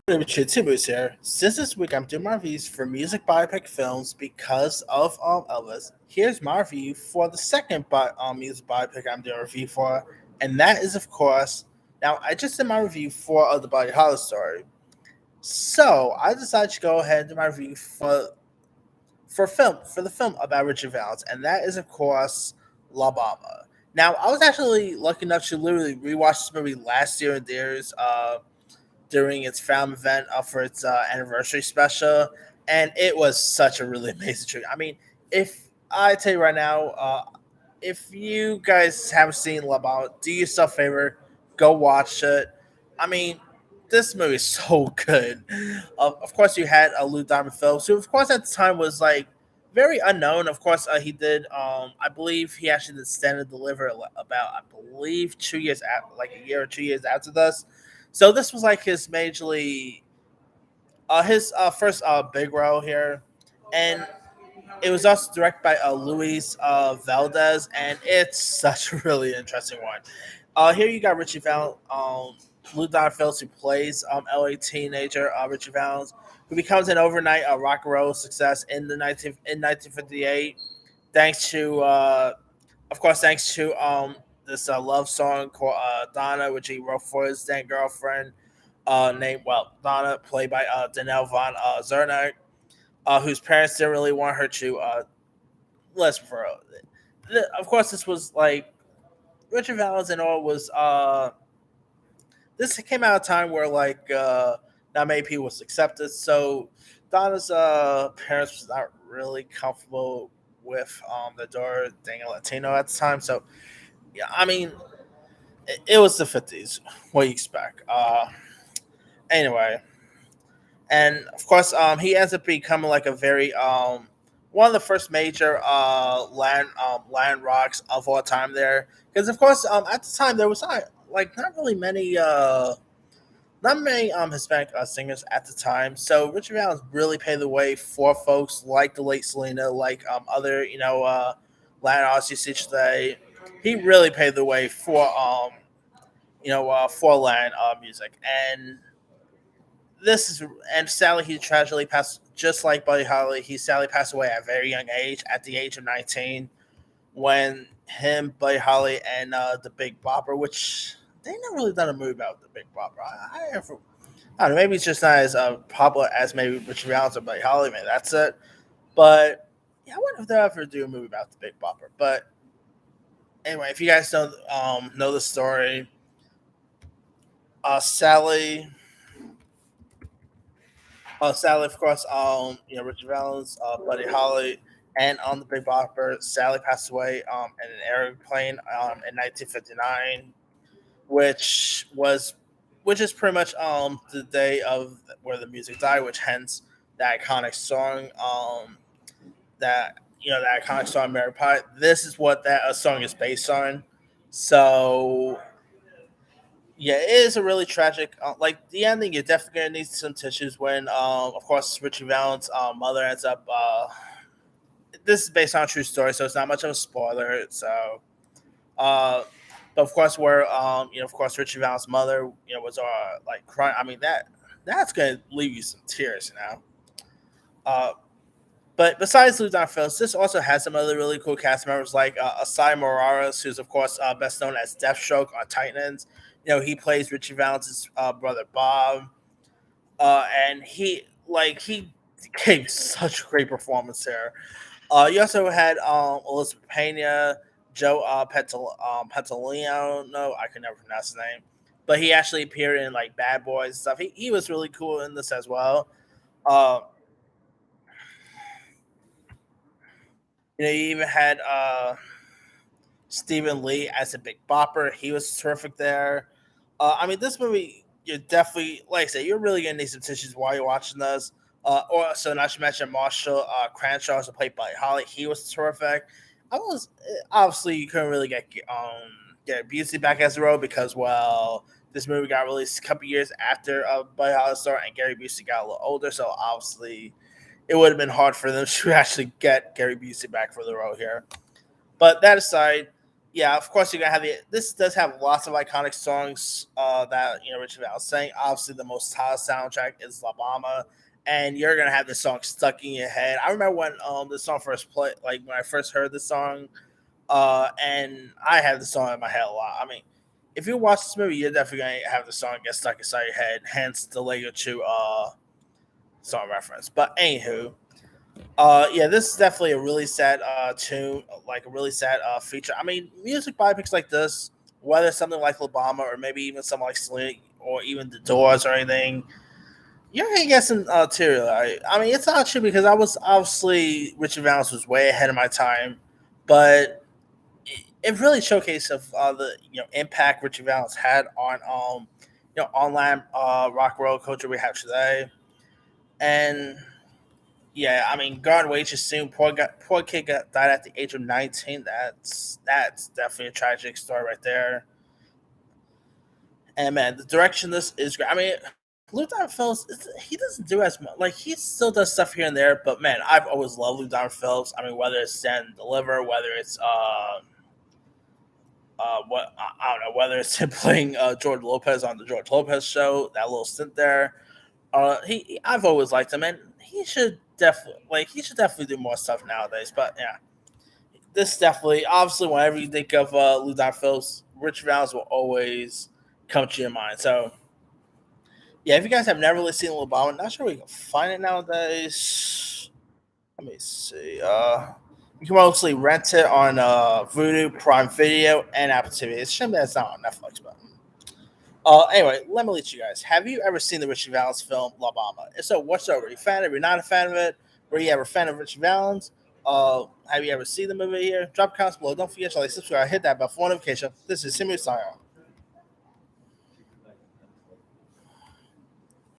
Richard Tibbers here. Since this week I'm doing my reviews for music biopic films because of Elvis. Here's my review for the second music biopic I'm doing a review for, and that is of course. Now I just did my review for the Buddy Holly story, so I decided to go ahead and do my review for the film about Richard Valens, and that is of course La Bamba. Now I was actually lucky enough to literally rewatch this movie last year in theaters. During its film event for its anniversary special, and it was such a really amazing treat. I mean, if I tell you right now, if you guys haven't seen La Bamba, do yourself a favor, go watch it. I mean, this movie is so good. Of course, you had Lou Diamond Phillips, who, of course, at the time was like very unknown. Of course, he did. I believe he actually did Stand and Deliver about, I believe, 2 years after, like a year or 2 years after this. So this was like his first big role here, and it was also directed by Luis Valdez, and it's such a really interesting one. Here you got Richie Valens, Lou Don Phillips, who plays LA teenager Richie Valens, who becomes an overnight rock and roll success in 1958, thanks to of course thanks to this love song called Donna, which he wrote for his then girlfriend named Donna, played by Danelle von Zernick, whose parents didn't really want her to listen for her. Of course, this was like Richard Valens and all was this came out of a time where not many people was accepted, so Donna's parents was not really comfortable with the daughter being a Latino at the time. So yeah, I mean it was the 50s. What do you expect? Anyway, and of course, he ends up becoming like a very one of the first major land rocks of all time there. Because of course, at the time there was not really many not many Hispanic singers at the time. So Richard Valens really paved the way for folks like the late Selena, like other Latin artists you see today. He really paved the way for Latin music, and this is and sadly he tragically passed just like Buddy Holly. He sadly passed away at a very young age, at the age of 19, when him, Buddy Holly, and the Big Bopper, which they never really done a movie about the Big Bopper. I don't know, maybe it's just not as popular as maybe Richard Valens or Buddy Holly. Maybe that's it. But yeah, I wonder if they'll ever do a movie about the Big Bopper. But anyway, if you guys don't know the story, Sally Sally, of course, Richard Valens, Buddy Holly, and on the Big Bopper, Sally passed away in an airplane in 1959, which was which is pretty much the day of where the music died, which hence the iconic song that iconic song Mary Pie. This is what that song is based on. So yeah, it is a really tragic. Like the ending, you're definitely gonna need some tissues when, of course, Richie Valens' mother ends up. This is based on a true story, so it's not much of a spoiler. So, uh, but of course, where of course, Richie Valens' mother, was like crying. I mean that's gonna leave you some tears, Uh, but besides Lou Don Phillips, this also has some other really cool cast members like Asai Morales, who's of course best known as Deathstroke on Titans. He plays Richie Valens' brother Bob, and he gave such a great performance there. You also had Elizabeth Pena, Joe Pantoliano. No, I can never pronounce his name, but he actually appeared in like Bad Boys and stuff. He was really cool in this as well. Uh, you even had Stephen Lee as a Big Bopper. He was terrific there. I mean, this movie, you're definitely, like I said, you're really gonna need some tissues while you're watching this. Or so not to mention Marshall Cranshaw, also played by Holly. He was terrific. I was obviously you couldn't really get Busey back as the role because this movie got released a couple years after Buddy Holly started, and Gary Busey got a little older, so obviously it would have been hard for them to actually get Gary Busey back for the role here. But that aside, Yeah, of course you're gonna have the. This does have lots of iconic songs that Richard Valens sang. Obviously, the most tired soundtrack is La Bamba, and you're gonna have this song stuck in your head. I remember when this song first played, like when I first heard this song, and I have the song in my head a lot. I mean, if you watch this movie, you're definitely gonna have the song get stuck inside your head. Hence the Lego 2 song reference. But anywho, yeah, this is definitely a really sad tune, like a really sad feature. I mean, music biopics like this, whether it's something like Obama or maybe even something like Slick or even The Doors or anything, you're gonna get some material. I mean, it's not true because I was obviously Richard Valens was way ahead of my time, but it really showcased of the impact Richard Valens had on online rock roll culture we have today, and yeah, I mean, gone way too soon. Poor kid died at the age of 19. That's definitely a tragic story right there. And man, the direction this is great. I mean, Lou Diamond Phillips, he doesn't do as much. Like he still does stuff here and there, but man, I've always loved Lou Diamond Phillips. I mean, whether it's Stand and Deliver, whether it's what I don't know, whether it's him playing George Lopez on the George Lopez show, that little stint there. I've always liked him, and he should definitely do more stuff nowadays. But yeah, this definitely, obviously, whenever you think of Lou Don Phillips, Rich Valens will always come to your mind. So yeah, if you guys have never really seen Lil Obama, not sure we can find it nowadays. Let me see. You can mostly rent it on Voodoo, Prime Video, and Apple TV. It's a shame that it's not on Netflix, but anyway, let me let you guys. Have you ever seen the Richard Valens film La Bamba? If so, what's over? Are you a fan? If you're not a fan of it, were you ever a fan of Richard Valens? Have you ever seen the movie here? Drop comments below. Don't forget to like, subscribe, hit that bell for notification. This is Simon Style.